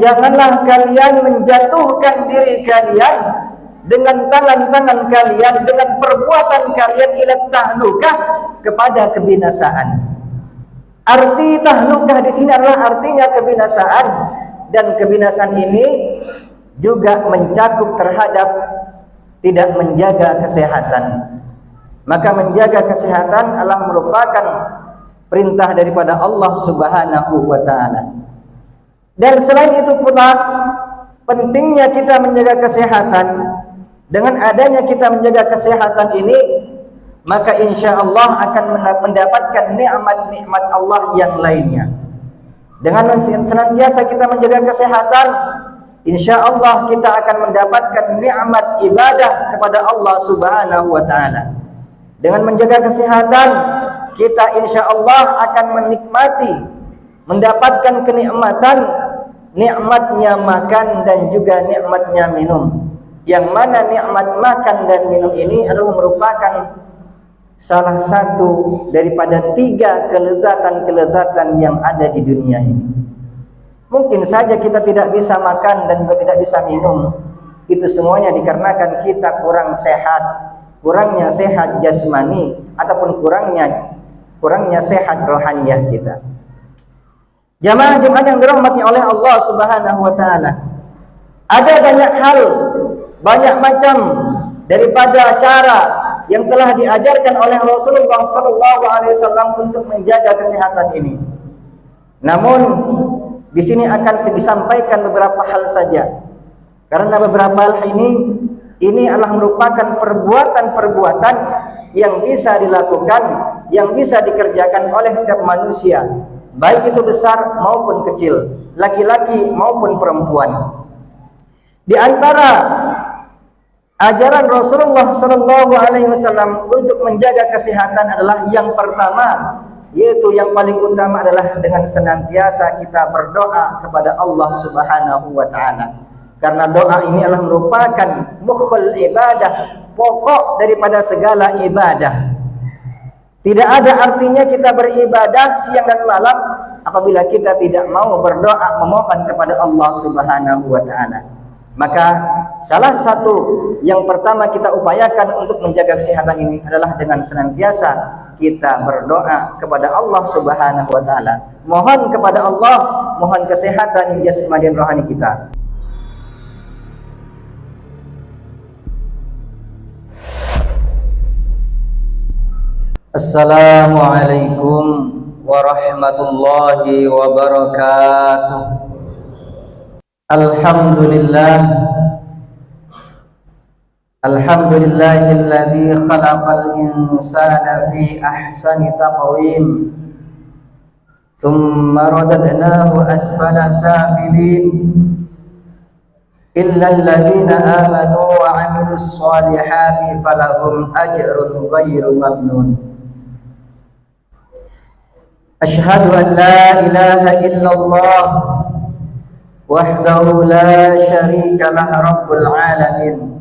Janganlah kalian menjatuhkan diri kalian dengan tangan-tangan kalian, dengan perbuatan kalian ila tahlukah, kepada kebinasaan. Arti tahlukah di sini adalah artinya kebinasaan, dan kebinasaan ini juga mencakup terhadap tidak menjaga kesehatan. Maka menjaga kesehatan adalah merupakan perintah daripada Allah Subhanahu wa taala. Dan selain itu pula pentingnya kita menjaga kesehatan. Dengan adanya kita menjaga kesehatan ini, maka insya Allah akan mendapatkan nikmat-nikmat Allah yang lainnya. Dengan senantiasa kita menjaga kesehatan, insya Allah kita akan mendapatkan nikmat ibadah kepada Allah Subhanahu wa taala. Dengan menjaga kesehatan, kita insya Allah akan menikmati, mendapatkan kenikmatan, nikmatnya makan dan juga nikmatnya minum. Yang mana nikmat makan dan minum ini adalah merupakan salah satu daripada 3 kelezatan-kelezatan yang ada di dunia ini. Mungkin saja kita tidak bisa makan dan juga tidak bisa minum. Itu semuanya dikarenakan kita kurang sehat, kurangnya sehat jasmani ataupun kurangnya sehat rohaniyah kita. Jamaah Jumat yang dirahmati oleh Allah Subhanahu wa taala. Ada banyak hal, banyak macam daripada cara yang telah diajarkan oleh Rasulullah sallallahu alaihi wasallam untuk menjaga kesehatan ini. Namun di sini akan disampaikan beberapa hal saja. Karena beberapa hal ini adalah merupakan perbuatan-perbuatan yang bisa dilakukan, yang bisa dikerjakan oleh setiap manusia, baik itu besar maupun kecil, laki-laki maupun perempuan. Di antara ajaran Rasulullah sallallahu alaihi wasallam untuk menjaga kesehatan adalah yang pertama, yaitu yang paling utama adalah dengan senantiasa kita berdoa kepada Allah Subhanahu wa taala. Karena doa ini adalah merupakan mukhul ibadah, pokok daripada segala ibadah. Tidak ada artinya kita beribadah siang dan malam apabila kita tidak mau berdoa memohon kepada Allah Subhanahu wa taala. Maka salah satu yang pertama kita upayakan untuk menjaga kesehatan ini adalah dengan senantiasa kita berdoa kepada Allah Subhanahu wa taala. Mohon kepada Allah, mohon kesehatan jasmani dan rohani kita. Assalamualaikum warahmatullahi wabarakatuh. Alhamdulillahilladzi khalaqal insana fi ahsani taqwim thumma radadnahu asfala safilin illa alladhina amanu wa 'amilus solihati falahum ajrun ghairu mamnun. Ashhadu an la ilaha illallah wahdahu la syarika lah rabbul alamin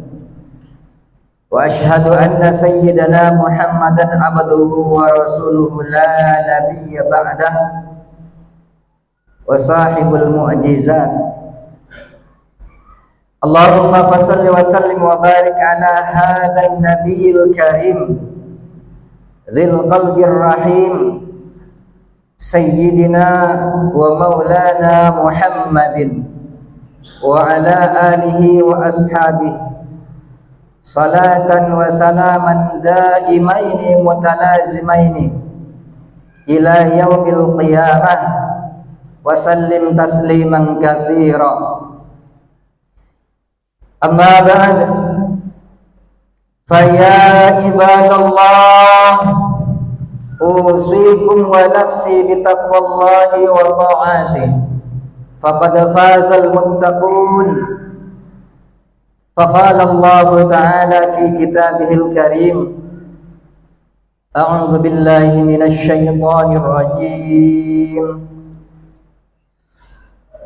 wa ashhadu anna sayyidana Muhammadan abduhu wa rasuluhu la nabiyya ba'dah wa sahibul mu'jizat. Allahumma fasalli wa sallim wa barik ala hadzal nabiyil karim dzil qalbir rahim Sayyidina wa maulana Muhammadin wa ala alihi wa ashabihi salatan wa salaman daimaini mutalazimaini ila yaumil qiyamah wa sallim tasliman katsira. Amma ba'd, fa ya ibadallah usikum wa nafsi bitaqwallahi wa ta'atih faqad fazal muttaqun. Faqala Allah ta'ala fi kitabihil karim, a'udzu billahi minasy syaithanir rajim.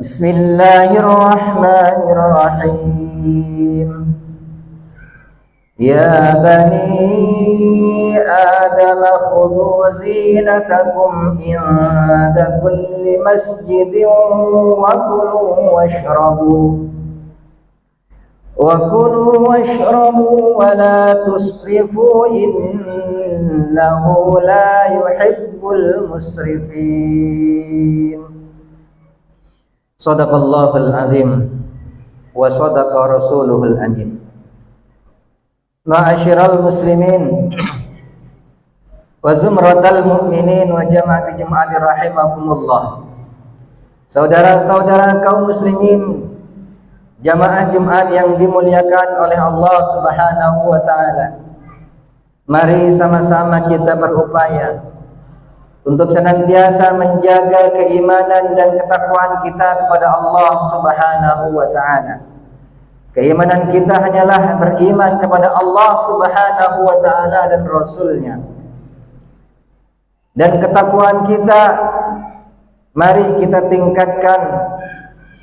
Bismillahirrahmanirrahim. Ya bani Adam khudhu zinatakum inda kulli masjidin wa kulu washrabu wa la tusrifu innahu la yuhibbul musrifin. Shadaqallahul azim wa shadaqa rasuluhul amin. Ma'asyiral muslimin wa zumratal mu'minin wa jama'ati jum'ati rahimakumullah. Saudara-saudara kaum muslimin, jamaah Jumat yang dimuliakan oleh Allah Subhanahu wa taala. Mari sama-sama kita berupaya untuk senantiasa menjaga keimanan dan ketakwaan kita kepada Allah Subhanahu wa taala. Keimanan kita hanyalah beriman kepada Allah Subhanahu wa taala dan Rasul-Nya. Dan ketakwaan kita mari kita tingkatkan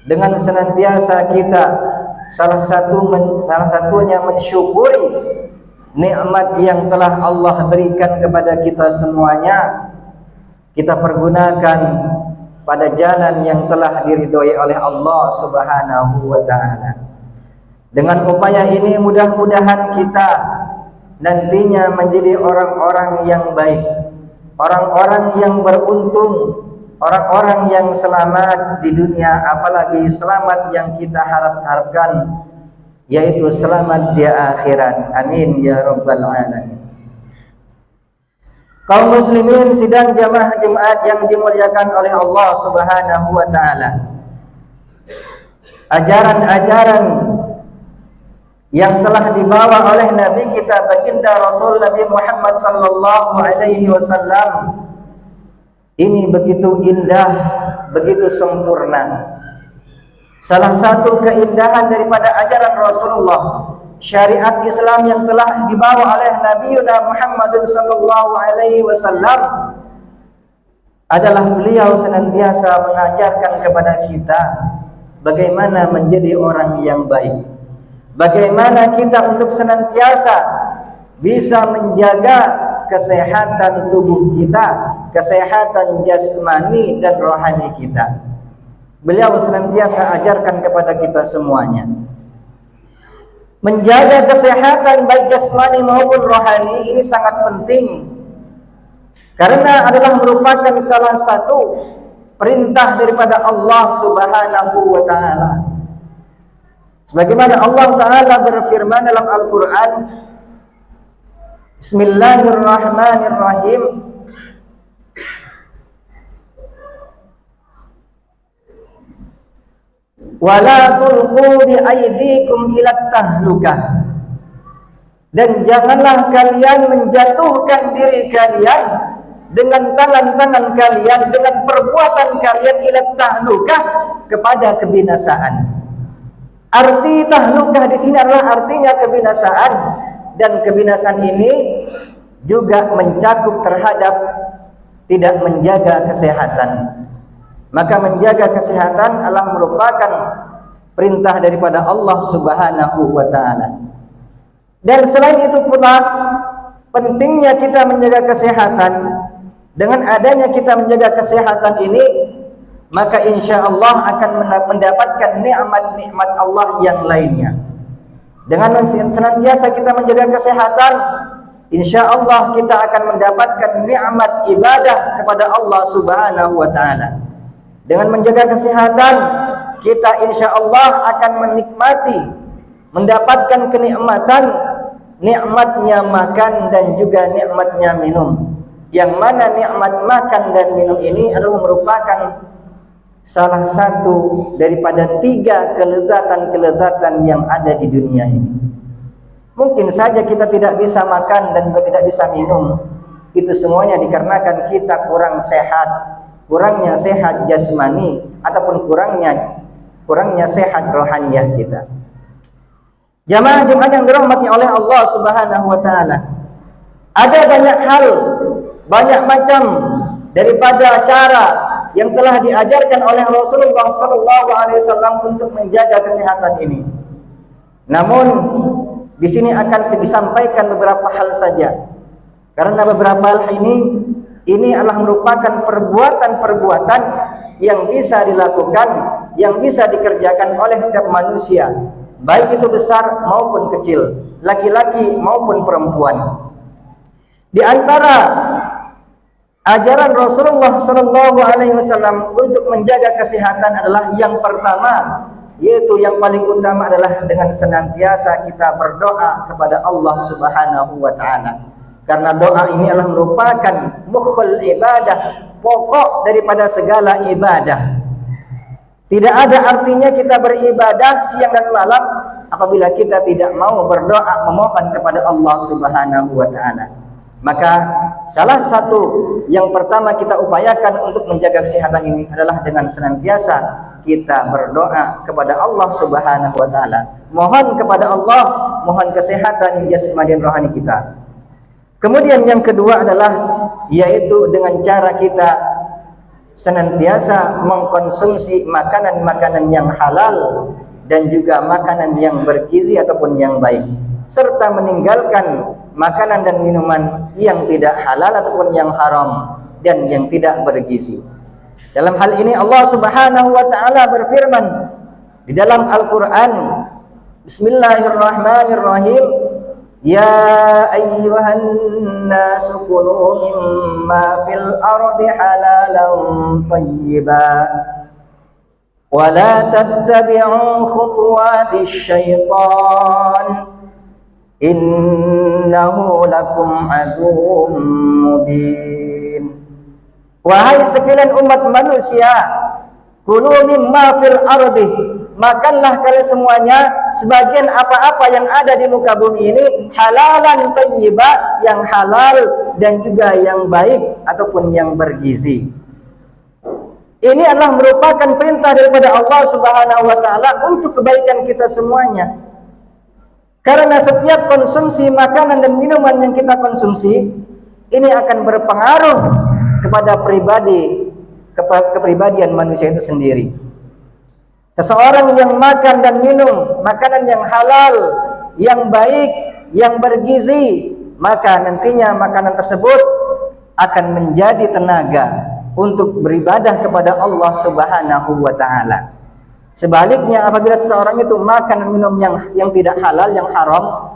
dengan senantiasa kita salah satunya mensyukuri nikmat yang telah Allah berikan kepada kita semuanya. Kita pergunakan pada jalan yang telah diridhoi oleh Allah Subhanahu wa taala. Dengan upaya ini mudah-mudahan kita nantinya menjadi orang-orang yang baik, orang-orang yang beruntung, orang-orang yang selamat di dunia, apalagi selamat yang kita harapkan, yaitu selamat di akhirat. Amin ya rabbal alamin. Kaum muslimin sidang jamaah Jumat yang dimuliakan oleh Allah Subhanahu wa taala. Ajaran-ajaran yang telah dibawa oleh Nabi kita baginda Rasul Nabi Muhammad sallallahu alaihi wasallam ini begitu indah, begitu sempurna. Salah satu keindahan daripada ajaran Rasulullah, syariat Islam yang telah dibawa oleh Nabi Muhammad sallallahu alaihi wasallam adalah beliau senantiasa mengajarkan kepada kita bagaimana menjadi orang yang baik. Bagaimana kita untuk senantiasa bisa menjaga kesehatan tubuh kita, kesehatan jasmani dan rohani kita. Beliau senantiasa ajarkan kepada kita semuanya. Menjaga kesehatan baik jasmani maupun rohani ini sangat penting, karena adalah merupakan salah satu perintah daripada Allah Subhanahu wa taala. Sebagaimana Allah Ta'ala berfirman dalam Al-Quran, Bismillahirrahmanirrahim, wala tulqu bi'aidikum ilat tahlukah, dan janganlah kalian menjatuhkan diri kalian dengan tangan-tangan kalian, dengan perbuatan kalian ilat tahlukah, kepada kebinasaan. Arti tahlukah di sini adalah artinya kebinasaan, dan kebinasaan ini juga mencakup terhadap tidak menjaga kesehatan. Maka menjaga kesehatan adalah merupakan perintah daripada Allah Subhanahu wa taala. Dan selain itu pula pentingnya kita menjaga kesehatan. Dengan adanya kita menjaga kesehatan ini, maka insya Allah akan mendapatkan nikmat-nikmat Allah yang lainnya. Dengan senantiasa kita menjaga kesehatan, insya Allah kita akan mendapatkan nikmat ibadah kepada Allah Subhanahu wa taala. Dengan menjaga kesehatan, kita insya Allah akan menikmati, mendapatkan kenikmatan, nikmatnya makan dan juga nikmatnya minum. Yang mana nikmat makan dan minum ini adalah merupakan salah satu daripada 3 kelezatan-kelezatan yang ada di dunia ini. Mungkin saja kita tidak bisa makan dan juga tidak bisa minum. Itu semuanya dikarenakan kita kurang sehat, kurangnya sehat jasmani ataupun kurangnya sehat rohaniyah kita. Jamaah Jumat yang dirahmati oleh Allah Subhanahu wa taala. Ada banyak hal, banyak macam daripada cara yang telah diajarkan oleh Rasulullah SAW untuk menjaga kesehatan ini. Namun Di sini akan disampaikan beberapa hal saja. Karena beberapa hal ini adalah merupakan perbuatan-perbuatan yang bisa dilakukan, yang bisa dikerjakan oleh setiap manusia, baik itu besar maupun kecil, laki-laki maupun perempuan. Di antara ajaran Rasulullah SAW untuk menjaga kesehatan adalah yang pertama, yaitu yang paling utama adalah dengan senantiasa kita berdoa kepada Allah Subhanahu wa taala. Karena doa ini adalah merupakan mukhul ibadah, pokok daripada segala ibadah. Tidak ada artinya kita beribadah siang dan malam apabila kita tidak mau berdoa memohon kepada Allah Subhanahu wa taala. Maka salah satu yang pertama kita upayakan untuk menjaga kesehatan ini adalah dengan senantiasa kita berdoa kepada Allah Subhanahu wa taala. Mohon kepada Allah, mohon kesehatan jasmani dan rohani kita. Kemudian yang kedua adalah yaitu dengan cara kita senantiasa mengkonsumsi makanan-makanan yang halal dan juga makanan yang bergizi ataupun yang baik, serta meninggalkan makanan dan minuman yang tidak halal ataupun yang haram dan yang tidak bergizi. Dalam hal ini Allah Subhanahu wa taala berfirman di dalam Al-Qur'an, Bismillahirrahmanirrahim, Ya ayyuhan nasu kulu mimma fil ardi halalan tayyiban wa la tattabi'u khutuwatis syaitan innahu lakum aduwwum mubin. Wahai sekalian umat manusia, kulu mimma fil ardi, makanlah kalian semuanya sebagian apa-apa yang ada di muka bumi ini, halalan thayyiba, yang halal dan juga yang baik ataupun yang bergizi. Ini adalah merupakan perintah daripada Allah Subhanahu wa taala untuk kebaikan kita semuanya. Karena setiap konsumsi makanan dan minuman yang kita konsumsi ini akan berpengaruh kepada kepribadian manusia itu sendiri. Seseorang yang makan dan minum makanan yang halal, yang baik, yang bergizi, maka nantinya makanan tersebut akan menjadi tenaga untuk beribadah kepada Allah Subhanahu wa taala. Sebaliknya apabila seseorang itu makan dan minum yang tidak halal, yang haram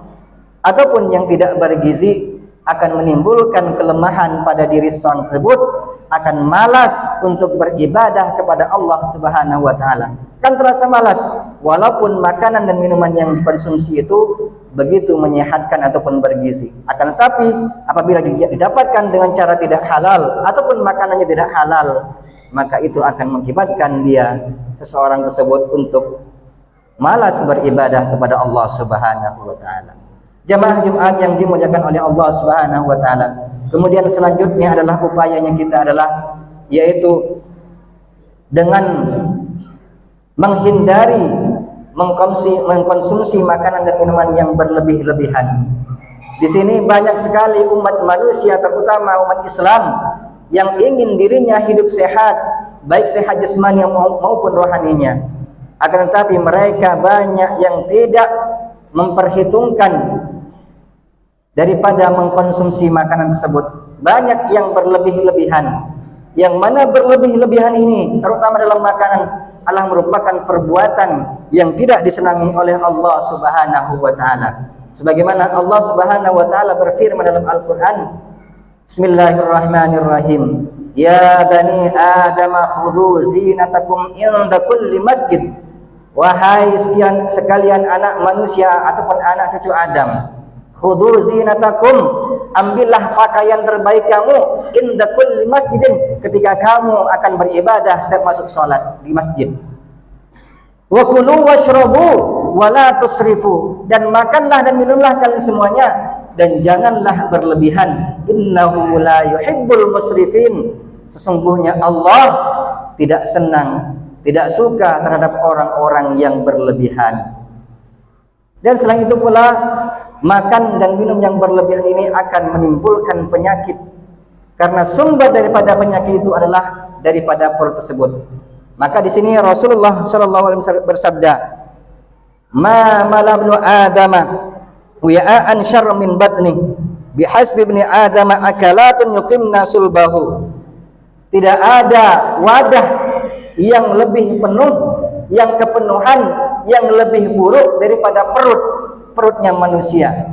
ataupun yang tidak bergizi, akan menimbulkan kelemahan pada diri seseorang tersebut, akan malas untuk beribadah kepada Allah Subhanahu wa taala. Kan terasa malas walaupun makanan dan minuman yang dikonsumsi itu begitu menyehatkan ataupun bergizi. Akan tetapi apabila didapatkan dengan cara tidak halal ataupun makanannya tidak halal, maka itu akan mengakibatkan seseorang tersebut untuk malas beribadah kepada Allah Subhanahu wa taala. Jamaah Jumat yang dimuliakan oleh Allah Subhanahu wa taala. Kemudian selanjutnya adalah upayanya kita adalah yaitu dengan menghindari mengkonsumsi makanan dan minuman yang berlebih-lebihan. Di sini banyak sekali umat manusia, terutama umat Islam, yang ingin dirinya hidup sehat, baik sehat jasmani maupun rohaninya. Akan tetapi mereka banyak yang tidak memperhitungkan daripada mengkonsumsi makanan tersebut. Banyak yang berlebih-lebihan. Yang mana berlebih-lebihan ini, terutama dalam makanan, adalah merupakan perbuatan yang tidak disenangi oleh Allah Subhanahu wa taala. Sebagaimana Allah Subhanahu wa taala berfirman dalam Al-Qur'an, Bismillahirrahmanirrahim. Ya bani Adam khudhu zinatakum inda kulli masjid. Wahai sekalian anak manusia ataupun anak cucu Adam, khudhu zinatakum, ambillah pakaian terbaik kamu inda kulli masjidin, ketika kamu akan beribadah setiap masuk salat di masjid. Wa kulu washrabu wa la tusrifu, dan makanlah dan minumlah kalian semuanya dan janganlah berlebihan. Innahu la yuhibbul musrifin, sesungguhnya Allah tidak senang, tidak suka terhadap orang-orang yang berlebihan. Dan selain itu pula, makan dan minum yang berlebihan ini akan menimbulkan penyakit, karena sumber daripada penyakit itu adalah daripada perut tersebut. Maka di sini Rasulullah SAW bersabda, Ma malabnu Adama wi'aan syarr min batni bihasbi ibni adam akalatun yuqimna sulbahu. Tidak ada wadah yang lebih penuh, yang kepenuhan yang lebih buruk daripada perutnya manusia.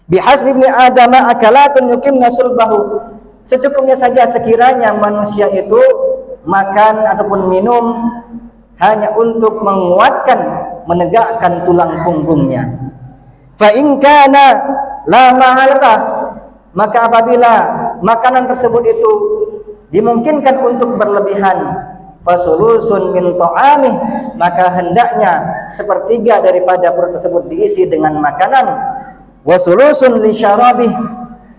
Bihasbi ibni adam akalatun yuqimna sulbahu. Secukupnya saja sekiranya manusia itu makan ataupun minum hanya untuk menguatkan, menegakkan tulang punggungnya. Fa in kana la mahalata, maka apabila makanan tersebut itu dimungkinkan untuk berlebihan, fasulusun min ta'amih, maka hendaknya sepertiga daripada perut tersebut diisi dengan makanan, wasulusun li syarabih,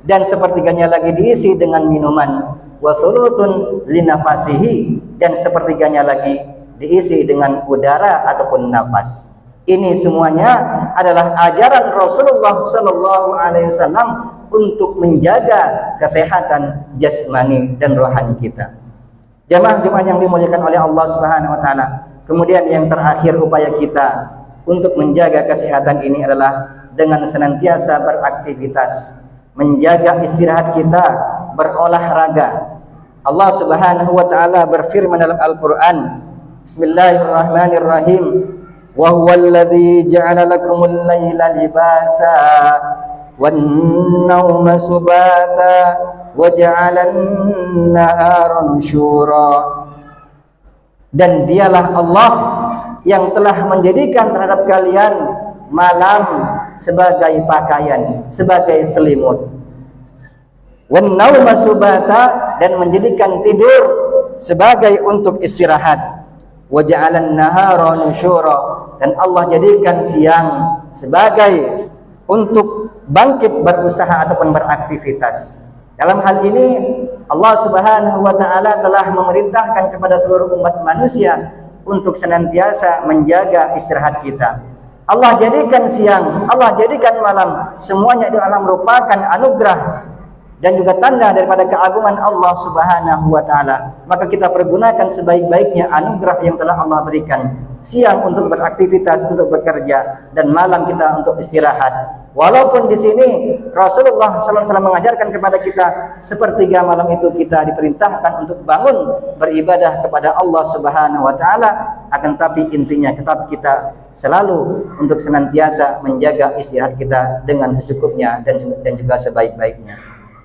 dan sepertiganya lagi diisi dengan minuman, wasulusun li nafasihi, dan sepertiganya lagi diisi dengan udara ataupun nafas. Ini semuanya adalah ajaran Rasulullah sallallahu alaihi wasallam untuk menjaga kesehatan jasmani dan rohani kita. Jamaah-jamaah yang dimuliakan oleh Allah Subhanahu wa taala. Kemudian yang terakhir, upaya kita untuk menjaga kesehatan ini adalah dengan senantiasa beraktivitas, menjaga istirahat kita, berolahraga. Allah Subhanahu wa taala berfirman dalam Al-Qur'an, Bismillahirrahmanirrahim. Wa huwal ladzi ja'ala lakumul laila libasa wan nauma subata wa ja'alan nahara nusyura. Dan dialah Allah yang telah menjadikan terhadap kalian malam sebagai pakaian, sebagai selimut. Wan nauma subata, dan menjadikan tidur sebagai untuk istirahat. Wa ja'alan nahara nusyura, dan Allah jadikan siang sebagai untuk bangkit berusaha ataupun beraktivitas. Dalam hal ini Allah Subhanahu wa taala telah memerintahkan kepada seluruh umat manusia untuk senantiasa menjaga istirahat kita. Allah jadikan siang, Allah jadikan malam, semuanya itu adalah merupakan anugerah dan juga tanda daripada keagungan Allah Subhanahu wa taala. Maka kita pergunakan sebaik-baiknya anugerah yang telah Allah berikan. Siang untuk beraktivitas, untuk bekerja, dan malam kita untuk istirahat. Walaupun di sini Rasulullah SAW mengajarkan kepada kita sepertiga malam itu kita diperintahkan untuk bangun beribadah kepada Allah Subhanahu wa taala, akan tapi intinya tetap kita selalu untuk senantiasa menjaga istirahat kita dengan secukupnya dan juga sebaik-baiknya.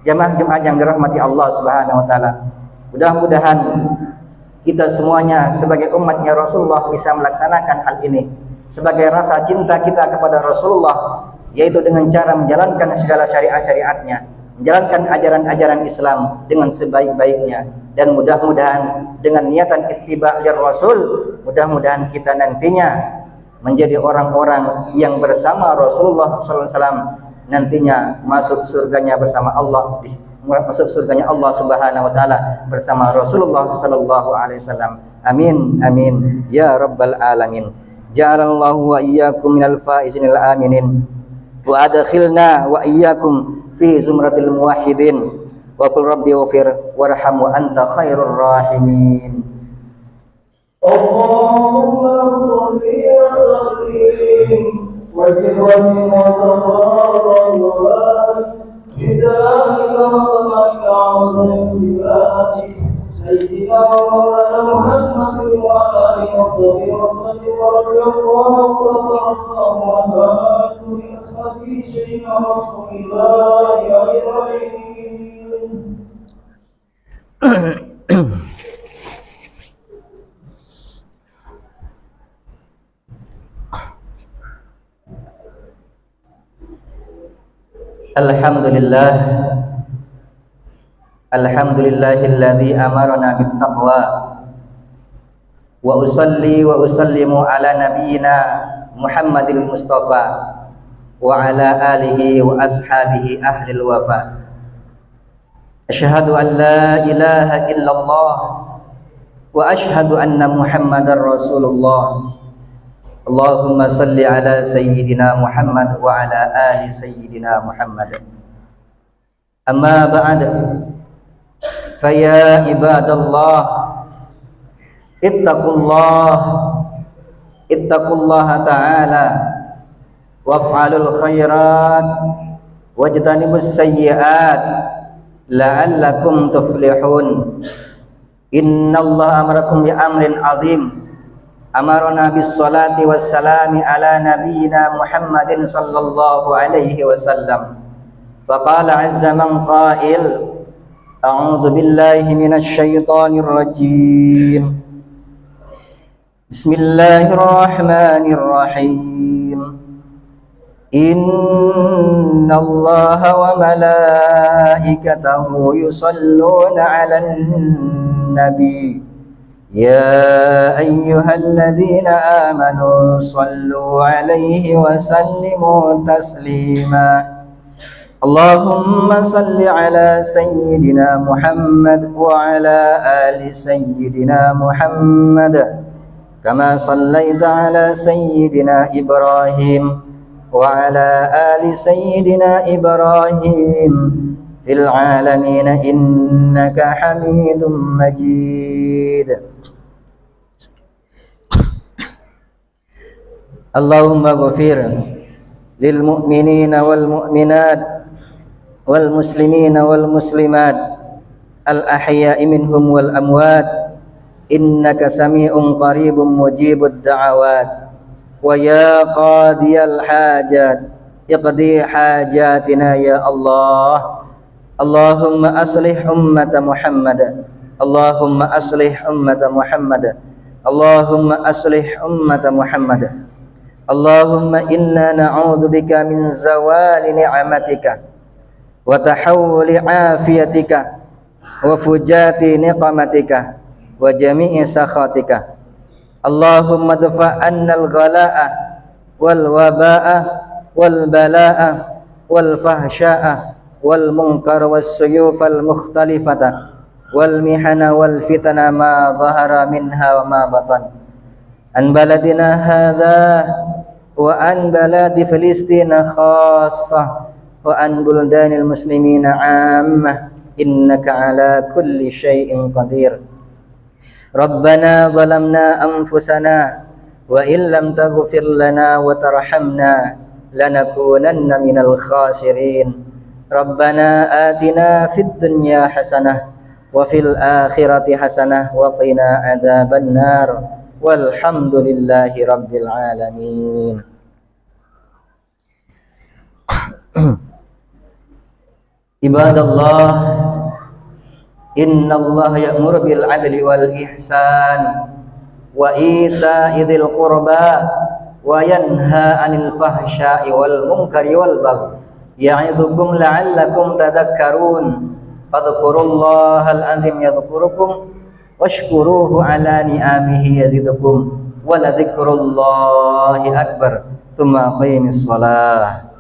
Jemaah-jemaah yang dirahmati Allah Subhanahu wa taala, mudah-mudahan kita semuanya sebagai umatnya Rasulullah bisa melaksanakan hal ini sebagai rasa cinta kita kepada Rasulullah, yaitu dengan cara menjalankan segala syariat-syariatnya, menjalankan ajaran-ajaran Islam dengan sebaik-baiknya, dan mudah-mudahan dengan niatan ittiba' lir Rasul, mudah-mudahan kita nantinya menjadi orang-orang yang bersama Rasulullah SAW, nantinya masuk surganya bersama Allah, masuk surganya Allah Subhanahu wa taala bersama Rasulullah sallallahu alaihi wasallam. Amin amin ya rabbal alamin. Ja'alallahu wa iyyakum minal faizinil aminin wa adkhilna wa iyyakum fi zumratil muwahhidin wa qul rabbi ighfir warham wa anta khairur rahimin. Allahumma shalli wa sallim wa barik wa tabarrak بذلك وطمعك عظيم بذلك سيدنا مولانا محمد وعلى اله وصحبه وسلم ورضي الله وبارك بأسمته سيدنا رسول الله اجمعين. Alhamdulillah, alhamdulillahilladzi amarna bittaqwa wa usalli wa usallimu ala nabiyyina Muhammadil Mustafa wa ala alihi wa ashabihi ahlil wafa. Asyhadu an la ilaha illallah wa asyhadu anna Muhammadar Rasulullah. Allahumma salli ala sayyidina Muhammad wa ala ali sayyidina Muhammad. Amma ba'd, faya ibadallah ittaqullah ta'ala waf'alul khairat wajtanibus sayyi'at la'allakum tuflihun. Innallaha amarakum bi amrin azim, amarna bis salati was salami ala nabiyyina Muhammadin sallallahu alaihi wasallam. Faqala azza man qail, a'udzu billahi minasy syaithanir rajim. Bismillahirrahmanirrahim. Innallaha wa malaikatahu yusalluna 'alan nabi ya ayyuhalladzina amanu sallu 'alaihi wa sallimu taslima. Allahumma salli 'ala sayyidina Muhammad wa 'ala ali sayyidina Muhammad kama sallaita 'ala sayyidina Ibrahim wa 'ala ali sayyidina Ibrahim fil alamin innaka Hamidum Majid. Allahumma ghfir lil mu'minina wal mu'minat wal muslimina wal muslimat al ahya'i minhum wal amwat innaka sami'un qaribun mujibud da'awat. Wa ya qadiyal hajat iqdi hajatina ya Allah. Allahumma aslih ummata Muhammad, Allahumma aslih ummata Muhammad, Allahumma aslih ummata Muhammad. Allahumma inna na'udzubika min zawali ni'matika wa tahawuli afiyatika wa fujati niqamatika wa jami'i sakhatika. Allahumma dfa' annal ghalaa'a wal wabaa'a wal balaa'a wal fahsyaa'a wal munkar was suyufal mukhtalifata wal mihana wal fitana ma dhahara minha wa ma batan an baladina hadha wa an baladi Filistina khassah wa an buldanil muslimina 'ammah innaka ala kulli syai'in qadir. Rabbana zalamna anfusana wa illam taghfir lana wa tarhamna lanakunanna minal khasirin. Rabbana atina fid dunya hasanah wa fil akhirati hasanah wa qina adzabannar. Walhamdulillahi rabbil alamin. Ibadallah, innallaha ya'muru bil adli wal ihsan wa ita'i dzil qurba wa yanha 'anil fahsya'i wal munkari wal baghi ya'idzukum la'allakum tadhakkarun. Fadhkurullahal 'azim yadhkurukum washkuruhu 'ala ni'amihi yazidukum wa la dzikrullahi akbar. Tsumma aqimis shalah.